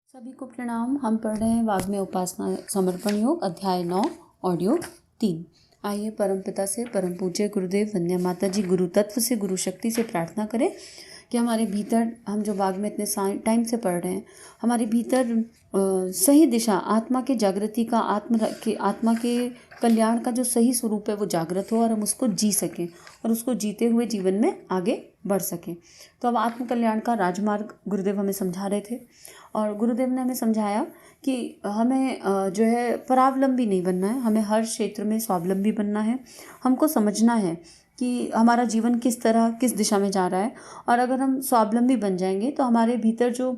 सभी को प्रणाम। हम पढ़ रहे हैं वाग्मय उपासना समर्पण योग अध्याय 9 ऑडियो 3। आइए परमपिता से परम पूज्य गुरुदेव वंद्य माता जी गुरु तत्व से गुरु शक्ति से प्रार्थना करें कि हमारे भीतर, हम जो वाग्मय इतने टाइम से पढ़ रहे हैं, हमारे भीतर सही दिशा, आत्मा के जागृति का, आत्मा के कल्याण का जो सही स्वरूप है वो जागृत हो और हम उसको जी सकें और उसको जीते हुए जीवन में आगे बढ़ सकें। तो अब आत्म कल्याण का राजमार्ग गुरुदेव हमें समझा रहे थे और गुरुदेव ने हमें समझाया कि हमें जो है परावलंबी नहीं बनना है, हमें हर क्षेत्र में स्वावलंबी बनना है। हमको समझना है कि हमारा जीवन किस तरह, किस दिशा में जा रहा है, और अगर हम स्वावलंबी बन जाएंगे तो हमारे भीतर जो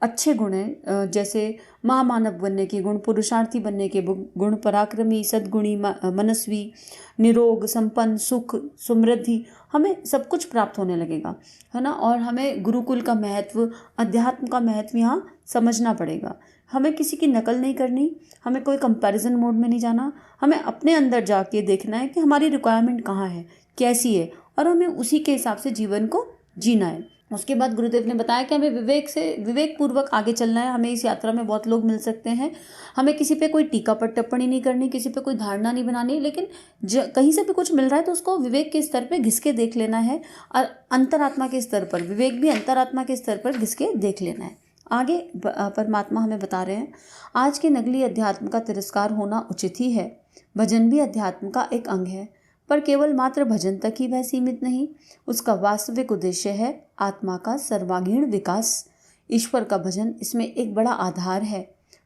अच्छे गुण हैं, जैसे महामानव बनने के गुण, पुरुषार्थी बनने के गुण, पराक्रमी, सद्गुणी, मनस्वी, निरोग, संपन्न, सुख, समृद्धि, हमें सब कुछ प्राप्त होने लगेगा, है ना। और हमें गुरुकुल का महत्व, अध्यात्म का महत्व यहाँ समझना पड़ेगा। हमें किसी की नकल नहीं करनी, हमें कोई कंपैरिजन मोड में नहीं जाना, हमें अपने अंदर जाके देखना है कि हमारी रिक्वायरमेंट कहाँ है, कैसी है, और हमें उसी के हिसाब से जीवन को जीना है। उसके बाद गुरुदेव ने बताया कि हमें विवेक पूर्वक आगे चलना है। हमें इस यात्रा में बहुत लोग मिल सकते हैं, हमें किसी पे कोई टीका पर टिप्पणी नहीं करनी, किसी पे कोई धारणा नहीं बनानी, लेकिन कहीं से भी कुछ मिल रहा है तो उसको विवेक के स्तर पे घिस के देख लेना है, और अंतरात्मा के स्तर पर, विवेक भी अंतरात्मा के स्तर पर घिस के देख लेना है। आगे परमात्मा हमें बता रहे हैं, आज के नकली अध्यात्म का तिरस्कार होना उचित ही है। भजन भी अध्यात्म का एक अंग है, पर केवल मात्र भजन तक ही वह सीमित नहीं, उसका वास्तविक उद्देश्य है आत्मा का सर्वांगीण विकास। ईश्वर का भजन इसमें एक बड़ा आधार है,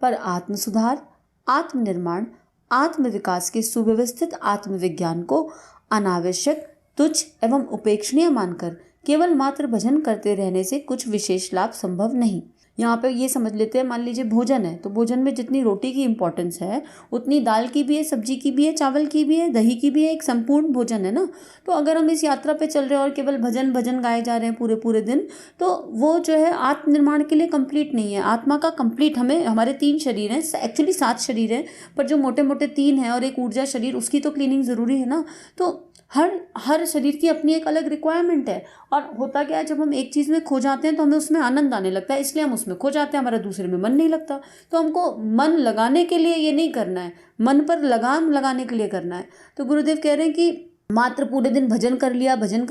पर आत्म सुधार, आत्मनिर्माण, आत्म विकास के सुव्यवस्थित आत्मविज्ञान को अनावश्यक, तुच्छ एवं उपेक्षणीय मानकर केवल मात्र भजन करते रहने से कुछ विशेष लाभ संभव नहीं। यहाँ पे ये समझ लेते हैं, मान लीजिए भोजन है, तो भोजन में जितनी रोटी की इम्पोर्टेंस है उतनी दाल की भी है, सब्जी की भी है, चावल की भी है, दही की भी है, एक संपूर्ण भोजन है ना। तो अगर हम इस यात्रा पे चल रहे हैं और केवल भजन भजन गाए जा रहे हैं पूरे पूरे दिन, तो वो जो है आत्मनिर्माण के लिए कंप्लीट नहीं है। आत्मा का कंप्लीट, हमारे 3 शरीर हैं, एक्चुअली 7 शरीर हैं, पर जो मोटे मोटे 3 हैं और एक ऊर्जा शरीर, उसकी तो क्लीनिंग ज़रूरी है ना। तो हर शरीर की अपनी एक अलग रिक्वायरमेंट है, और होता क्या है, जब हम एक चीज़ में खो जाते हैं तो हमें उसमें आनंद आने लगता है, इसलिए हम उसमें खो जाते हैं, हमारा दूसरे में मन नहीं लगता। तो हमको मन लगाने के लिए ये नहीं करना है, मन पर लगाम लगाने के लिए करना है। तो गुरुदेव कह रहे हैं कि मात्र पूरे दिन भजन कर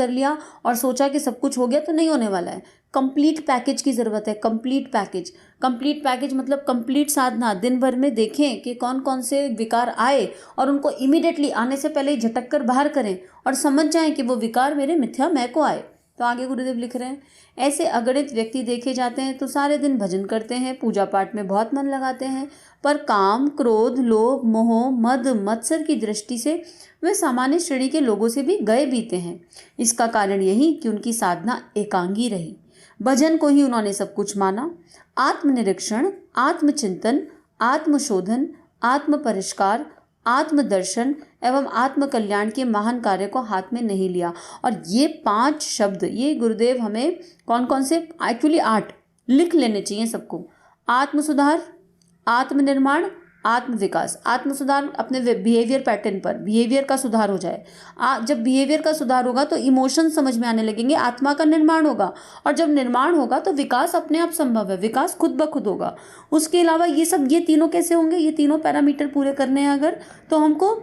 लिया और सोचा कि सब कुछ हो गया, तो नहीं होने वाला है। कंप्लीट पैकेज की ज़रूरत है, कंप्लीट पैकेज मतलब कंप्लीट साधना। दिन भर में देखें कि कौन कौन से विकार आए और उनको इमीडिएटली, आने से पहले ही झटक कर बाहर करें और समझ जाएं कि वो विकार मेरे मिथ्या मैं को आए। तो आगे गुरुदेव लिख रहे हैं, ऐसे अगणित व्यक्ति देखे जाते हैं तो सारे दिन भजन करते हैं, पूजा पाठ में बहुत मन लगाते हैं, पर काम, क्रोध, लोभ, मोह, मद, मत्सर की दृष्टि से वे सामान्य श्रेणी के लोगों से भी गए बीते हैं। इसका कारण यही कि उनकी साधना एकांगी रही, भजन को ही उन्होंने सब कुछ माना, आत्मनिरीक्षण, आत्मचिंतन, आत्मशोधन, आत्म परिष्कार, आत्मदर्शन एवं आत्म कल्याण के महान कार्य को हाथ में नहीं लिया। और ये 5 शब्द, ये गुरुदेव हमें कौन कौन से, एक्चुअली 8 लिख लेने चाहिए सबको। आत्म सुधार, आत्मनिर्माण, आत्म विकास। आत्म सुधार अपने बिहेवियर पैटर्न पर, बिहेवियर का सुधार हो जाए। जब बिहेवियर का सुधार होगा तो इमोशन समझ में आने लगेंगे, आत्मा का निर्माण होगा, और जब निर्माण होगा तो विकास अपने आप संभव है, विकास खुद ब खुद होगा। उसके अलावा ये तीनों कैसे होंगे, ये तीनों पैरामीटर पूरे करने हैं अगर, तो हमको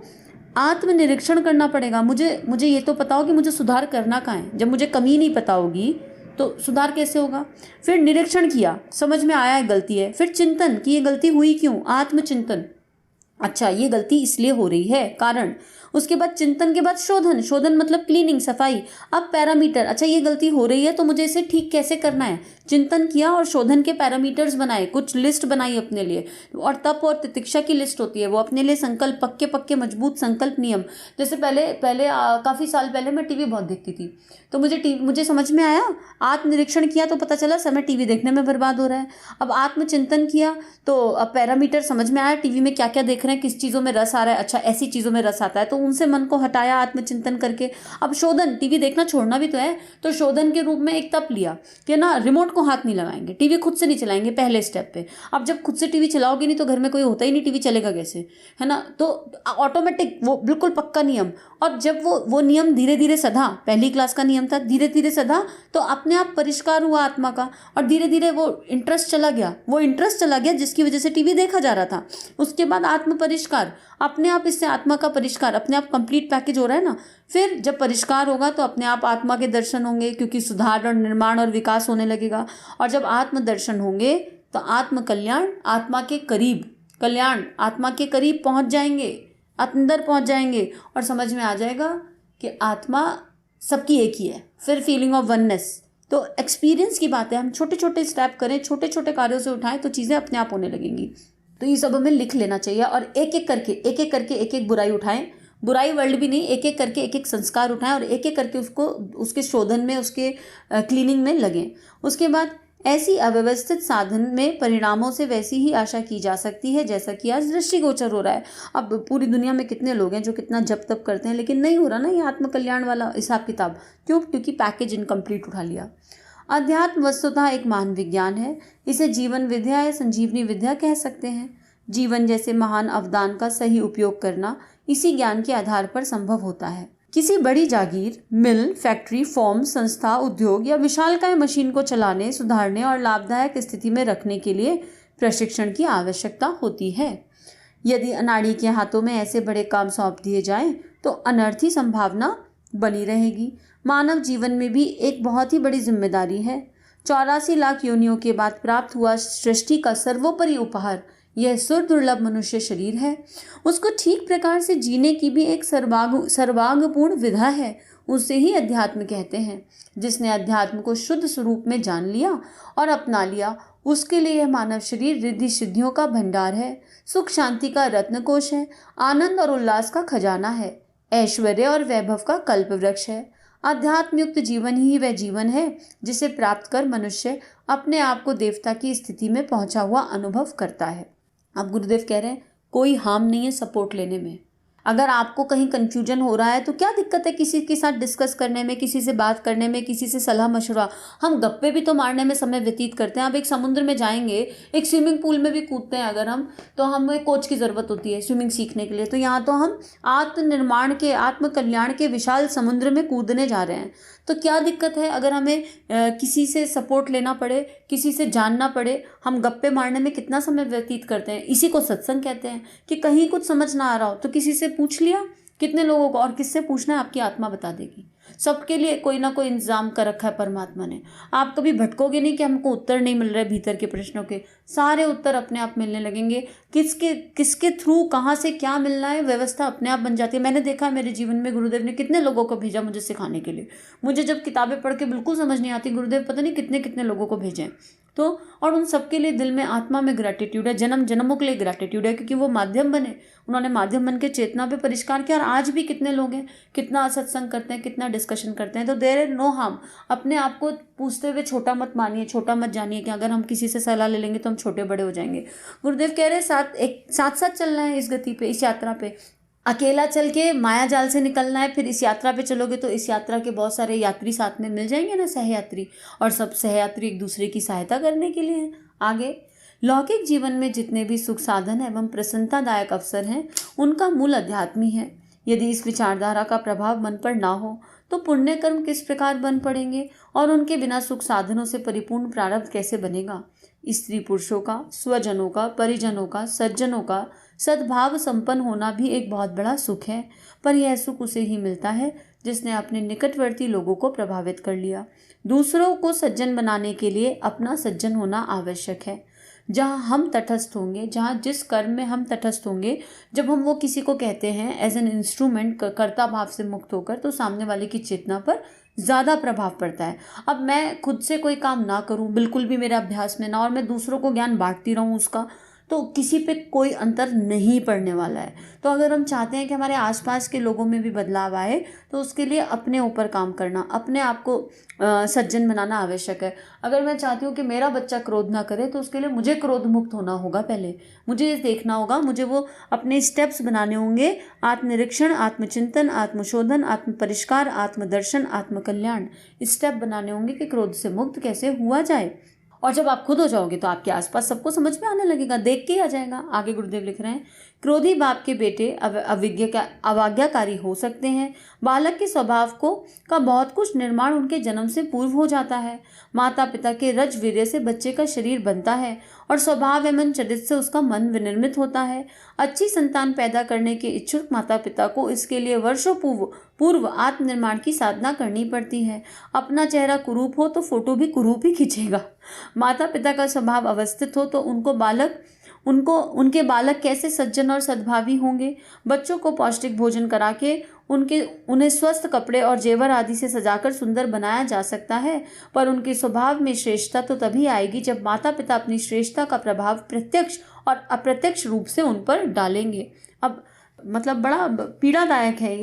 आत्मनिरीक्षण करना पड़ेगा। मुझे ये तो पता हो कि मुझे सुधार करना कहाँ है। जब मुझे कमी नहीं पता होगी तो सुधार कैसे होगा। फिर निरीक्षण किया, समझ में आया है गलती है। फिर चिंतन कि ये गलती हुई क्यों, आत्मचिंतन, अच्छा ये गलती इसलिए हो रही है, कारण। उसके बाद चिंतन के बाद शोधन मतलब क्लीनिंग, सफाई। अब पैरामीटर, अच्छा ये गलती हो रही है तो मुझे इसे ठीक कैसे करना है। चिंतन किया और शोधन के पैरामीटर्स बनाए, कुछ लिस्ट बनाई अपने लिए, और तप और तितिक्षा की लिस्ट होती है, वो अपने लिए संकल्प, पक्के मजबूत संकल्प नियम। जैसे पहले काफ़ी साल पहले मैं टीवी बहुत देखती थी, तो मुझे समझ में आया, आत्मनिरीक्षण किया तो पता चला समय टीवी देखने में बर्बाद हो रहा है। अब आत्मचिंतन किया तो अब पैरामीटर समझ में आया, टीवी में क्या क्या देख रहे हैं, किस चीज़ों में रस आ रहा है, अच्छा ऐसी चीज़ों में रस आता है, तो उनसे मन को हटाया आत्मचिंतन करके। अब शोधन, टीवी देखना छोड़ना भी तो है, तो शोधन के रूप में एक तप लिया कि ना, रिमोट को को हाथ नहीं लगाएंगे, टीवी खुद से नहीं चलाएंगे पहले स्टेप पे। अब जब खुद से टीवी चलाओगे नहीं तो घर में कोई होता ही नहीं, टीवी चलेगा कैसे, है ना। तो ऑटोमेटिक वो बिल्कुल पक्का नियम। और जब वो नियम धीरे धीरे सधा, पहली क्लास का नियम था, धीरे धीरे सधा तो अपने आप परिष्कार हुआ आत्मा का, और धीरे धीरे वो इंटरेस्ट चला गया जिसकी वजह से टीवी देखा जा रहा था। उसके बाद आत्म परिष्कार, अपने आप इससे आत्मा का परिष्कार, अपने आप कंप्लीट पैकेज हो रहा है ना। फिर जब परिष्कार होगा तो अपने आप आत्मा के दर्शन होंगे, क्योंकि सुधार और निर्माण और विकास होने लगेगा। और जब आत्म दर्शन होंगे तो आत्म कल्याण, आत्मा के करीब, कल्याण आत्मा के करीब पहुंच जाएंगे, अंदर पहुंच जाएंगे और समझ में आ जाएगा कि आत्मा सबकी एक ही है। फिर फीलिंग ऑफ वननेस। तो एक्सपीरियंस की बात है, हम छोटे छोटे स्टेप करें, छोटे छोटे कार्यों से उठाएं तो चीज़ें अपने आप होने लगेंगी। तो ये सब हमें लिख लेना चाहिए और एक एक करके एक एक बुराई उठाएं। बुराई वर्ल्ड भी नहीं, एक एक करके एक एक संस्कार उठाएं और एक एक करके उसको उसके शोधन में, उसके क्लीनिंग में लगें। उसके बाद ऐसी अव्यवस्थित साधन में परिणामों से वैसी ही आशा की जा सकती है जैसा कि आज दृष्टिगोचर हो रहा है। अब पूरी दुनिया में कितने लोग हैं जो कितना जप तप करते हैं, लेकिन नहीं हो रहा ना ये आत्मकल्याण वाला हिसाब किताब। क्यों? क्योंकि पैकेज इनकम्प्लीट उठा लिया। अध्यात्म वस्तुतः एक महान विज्ञान है। इसे जीवन विद्या या संजीवनी विद्या कह सकते हैं। जीवन जैसे महान अवदान का सही उपयोग करना इसी ज्ञान के आधार पर संभव होता है। किसी बड़ी जागीर, मिल, फैक्ट्री, फॉर्म, संस्था, उद्योग या विशालकाय मशीन को चलाने, सुधारने और लाभदायक स्थिति में रखने के लिए प्रशिक्षण की आवश्यकता होती है। यदि अनाड़ी के हाथों में ऐसे बड़े काम सौंप दिए जाएं तो अनर्थ ही संभावना बनी रहेगी। मानव जीवन में भी एक बहुत ही बड़ी जिम्मेदारी है। 84 लाख योनियों के बाद प्राप्त हुआ सृष्टि का सर्वोपरि उपहार यह सुरदुर्लभ मनुष्य शरीर है। उसको ठीक प्रकार से जीने की भी एक सर्वांगपूर्ण विधा है। उसे ही अध्यात्म कहते हैं। जिसने अध्यात्म को शुद्ध स्वरूप में जान लिया और अपना लिया, उसके लिए यह मानव शरीर रिद्धि सिद्धियों का भंडार है, सुख शांति का रत्नकोश है, आनंद और उल्लास का खजाना है, ऐश्वर्य और वैभव का कल्प वृक्ष है। अध्यात्म युक्त जीवन ही वह जीवन है जिसे प्राप्त कर मनुष्य अपने आप को देवता की स्थिति में पहुंचा हुआ अनुभव करता है। अब गुरुदेव कह रहे हैं कोई हार्म नहीं है सपोर्ट लेने में। अगर आपको कहीं कंफ्यूजन हो रहा है तो क्या दिक्कत है किसी के साथ डिस्कस करने में, किसी से बात करने में, किसी से सलाह मशवरा। हम गप्पे भी तो मारने में समय व्यतीत करते हैं। अब एक समुद्र में जाएंगे, एक स्विमिंग पूल में भी कूदते हैं अगर हम, तो हमें कोच की ज़रूरत होती है स्विमिंग सीखने के लिए। तो यहाँ तो हम आत्मनिर्माण के, आत्म कल्याण के विशाल समुद्र में कूदने जा रहे हैं। तो क्या दिक्कत है अगर हमें किसी से सपोर्ट लेना पड़े, किसी से जानना पड़े। हम गप्पे मारने में कितना समय व्यतीत करते हैं। इसी को सत्संग कहते हैं कि कहीं कुछ समझ ना आ रहा हो तो किसी से पूछ लिया। कितने लोगों को और किससे पूछना है आपकी आत्मा बता देगी। सबके लिए कोई ना कोई इंतजाम कर रखा है परमात्मा ने। आप कभी भटकोगे नहीं कि हमको उत्तर नहीं मिल रहे भीतर के प्रश्नों के, सारे उत्तर अपने आप मिलने लगेंगे। किसके थ्रू कहाँ से क्या मिलना है, व्यवस्था अपने आप बन जाती है। मैंने देखा मेरे जीवन में गुरुदेव ने कितने लोगों को भेजा मुझे सिखाने के लिए। मुझे जब किताबें पढ़ के बिल्कुल समझ नहीं आती, गुरुदेव पता नहीं कितने कितने लोगों को भेजें। तो और उन सबके लिए दिल में, आत्मा में ग्रैटिट्यूड है, जन्म जन्मों के लिए ग्रैटिट्यूड है, क्योंकि वो माध्यम बने, उन्होंने माध्यम बन के चेतना पे परिष्कार किया। और आज भी कितने लोग हैं, कितना सत्संग करते हैं, कितना डिस्कशन करते हैं। तो देयर इज नो हार्म। अपने आप को पूछते हुए छोटा मत मानिए, छोटा मत जानिए कि अगर हम किसी से सलाह ले लेंगे तो हम छोटे बड़े हो जाएंगे। गुरुदेव कह रहे हैं साथ साथ चलना है इस गति पे, इस यात्रा पे। अकेला चल के माया जाल से निकलना है, फिर इस यात्रा पे चलोगे तो इस यात्रा के बहुत सारे यात्री साथ में मिल जाएंगे ना, सहयात्री। और सब सहयात्री एक दूसरे की सहायता करने के लिए हैं। आगे लौकिक जीवन में जितने भी सुख साधन एवं प्रसन्नतादायक अवसर हैं, उनका मूल अध्यात्म ही है। यदि इस विचारधारा का प्रभाव मन पर ना हो तो पुण्य कर्म किस प्रकार बन पड़ेंगे और उनके बिना सुख साधनों से परिपूर्ण प्रारब्ध कैसे बनेगा। स्त्री पुरुषों का, स्वजनों का, परिजनों का, सज्जनों का सद्भाव संपन्न होना भी एक बहुत बड़ा सुख है। पर यह सुख उसे ही मिलता है जिसने अपने निकटवर्ती लोगों को प्रभावित कर लिया। दूसरों को सज्जन बनाने के लिए अपना सज्जन होना आवश्यक है। जहाँ हम तटस्थ होंगे, जहाँ जिस कर्म में हम तटस्थ होंगे, जब हम वो किसी को कहते हैं एज एन इंस्ट्रूमेंट, कर्ता भाव से मुक्त होकर, तो सामने वाले की चेतना पर ज़्यादा प्रभाव पड़ता है। अब मैं खुद से कोई काम ना करूं, बिल्कुल भी मेरे अभ्यास में ना, और मैं दूसरों को ज्ञान बांटती रहूं उसका, तो किसी पे कोई अंतर नहीं पड़ने वाला है। तो अगर हम चाहते हैं कि हमारे आसपास के लोगों में भी बदलाव आए, तो उसके लिए अपने ऊपर काम करना, अपने आप को सज्जन बनाना आवश्यक है। अगर मैं चाहती हूँ कि मेरा बच्चा क्रोध ना करे, तो उसके लिए मुझे क्रोध मुक्त होना होगा। पहले मुझे ये देखना होगा, मुझे वो अपने स्टेप्स बनाने होंगे। आत्मनिरीक्षण, आत्मचिंतन, आत्मशोधन, आत्म परिष्कार, आत्मदर्शन, आत्मकल्याण, स्टेप बनाने होंगे कि क्रोध से मुक्त कैसे हुआ जाए। और जब आप खुद हो जाओगे तो आपके आसपास सबको समझ में आने लगेगा, देख के ही आ जाएगा। आगे गुरुदेव लिख रहे हैं, क्रोधी बाप के बेटे अवज्ञाकारी हो सकते हैं। बालक के स्वभाव का बहुत कुछ निर्माण उनके जन्म से पूर्व हो जाता है। माता पिता के रज वीर्य से बच्चे का शरीर बनता है और स्वभाव एवं चरित्र से उसका मन विनिर्मित होता है। अच्छी संतान पैदा करने के इच्छुक माता पिता को इसके लिए वर्षों पूर्व आत्मनिर्माण की साधना करनी पड़ती है। अपना चेहरा कुरूप हो तो फोटो भी कुरूप ही खींचेगा। माता पिता का स्वभाव अवस्थित हो तो उनके बालक कैसे सज्जन और सद्भावी होंगे। बच्चों को पौष्टिक भोजन करा के उन्हें स्वस्थ कपड़े और जेवर आदि से सजाकर सुंदर बनाया जा सकता है, पर उनके स्वभाव में श्रेष्ठता तो तभी आएगी जब माता पिता अपनी श्रेष्ठता का प्रभाव प्रत्यक्ष और अप्रत्यक्ष रूप से उन पर डालेंगे। अब मतलब बड़ा पीड़ादायक है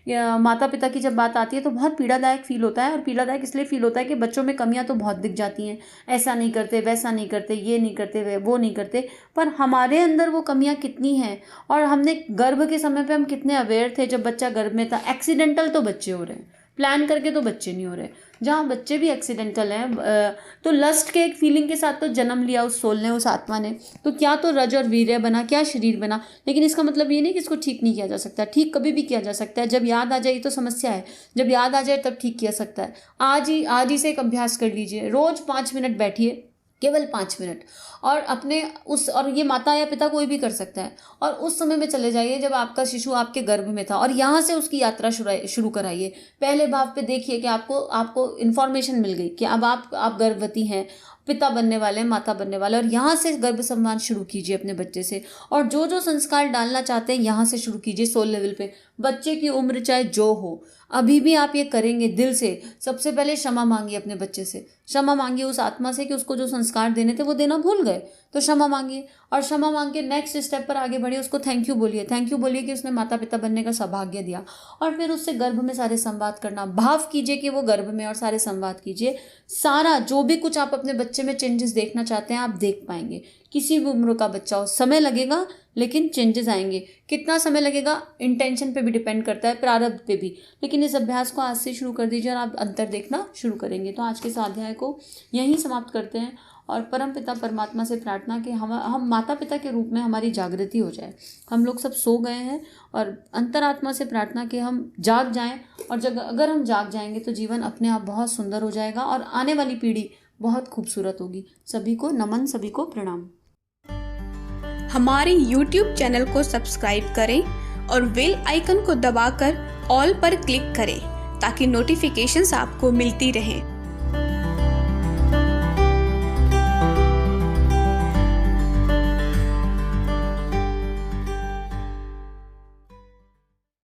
ये माता पिता की जब बात आती है तो बहुत पीड़ादायक फील होता है। और पीड़ादायक इसलिए फील होता है कि बच्चों में कमियां तो बहुत दिख जाती हैं, ऐसा नहीं करते, वैसा नहीं करते, ये नहीं करते, वो नहीं करते, पर हमारे अंदर वो कमियां कितनी हैं और हमने गर्भ के समय पे हम कितने अवेयर थे जब बच्चा गर्भ में था। एक्सीडेंटल तो बच्चे हो रहे हैं, प्लान करके तो बच्चे नहीं हो रहे। जहाँ बच्चे भी एक्सीडेंटल हैं तो लस्ट के एक फीलिंग के साथ तो जन्म लिया उस सोल ने, उस आत्मा ने, तो क्या तो रज और वीर्य बना, क्या शरीर बना। लेकिन इसका मतलब ये नहीं कि इसको ठीक नहीं किया जा सकता। ठीक कभी भी किया जा सकता है, जब याद आ जाए तो समस्या है, जब याद आ जाए तब ठीक किया सकता है। आज ही से एक अभ्यास कर लीजिए, रोज 5 मिनट बैठिए, केवल 5 मिनट, और ये माता या पिता कोई भी कर सकता है, और उस समय में चले जाइए जब आपका शिशु आपके गर्भ में था और यहाँ से उसकी यात्रा शुरू कराइए। पहले भाव पे देखिए कि आपको इन्फॉर्मेशन मिल गई कि अब आप गर्भवती हैं, पिता बनने वाले हैं, माता बनने वाले, और यहाँ से गर्भ संवाद शुरू कीजिए अपने बच्चे से। और जो संस्कार डालना चाहते हैं यहाँ से शुरू कीजिए, सोल लेवल पे। बच्चे की उम्र चाहे जो हो, अभी भी आप ये करेंगे दिल से। सबसे पहले क्षमा मांगिए अपने बच्चे से, क्षमा मांगिए उस आत्मा से कि उसको जो संस्कार देने थे वो देना भूल गए, तो क्षमा मांगिए। और क्षमा मांग के नेक्स्ट स्टेप पर आगे बढ़िए, उसको थैंक यू बोलिए कि उसने माता पिता बनने का सौभाग्य दिया। और फिर उससे गर्भ में सारे संवाद करना, भाव कीजिए कि वो गर्भ में, और सारे संवाद कीजिए। सारा जो भी कुछ आप अपने बच्चे में चेंजेस देखना चाहते हैं आप देख पाएंगे। किसी भी उम्र का बच्चा हो, समय लगेगा लेकिन चेंजेस आएंगे। कितना समय लगेगा इंटेंशन पे भी डिपेंड करता है, प्रारब्ध पे भी। लेकिन इस अभ्यास को आज से शुरू कर दीजिए और आप अंतर देखना शुरू करेंगे। तो आज के इस अध्याय को यहीं समाप्त करते हैं और परम पिता परमात्मा से प्रार्थना कि हम माता पिता के रूप में हमारी जागृति हो जाए। हम लोग सब सो गए हैं और अंतरात्मा से प्रार्थना कि हम जाग जाएं, और अगर हम जाग जाएंगे तो जीवन अपने आप बहुत सुंदर हो जाएगा और आने वाली पीढ़ी बहुत खूबसूरत होगी। सभी को नमन, सभी को प्रणाम। हमारे YouTube चैनल को सब्सक्राइब करें और बेल आइकन को दबाकर ऑल पर क्लिक करें ताकि नोटिफिकेशंस आपको मिलती रहें।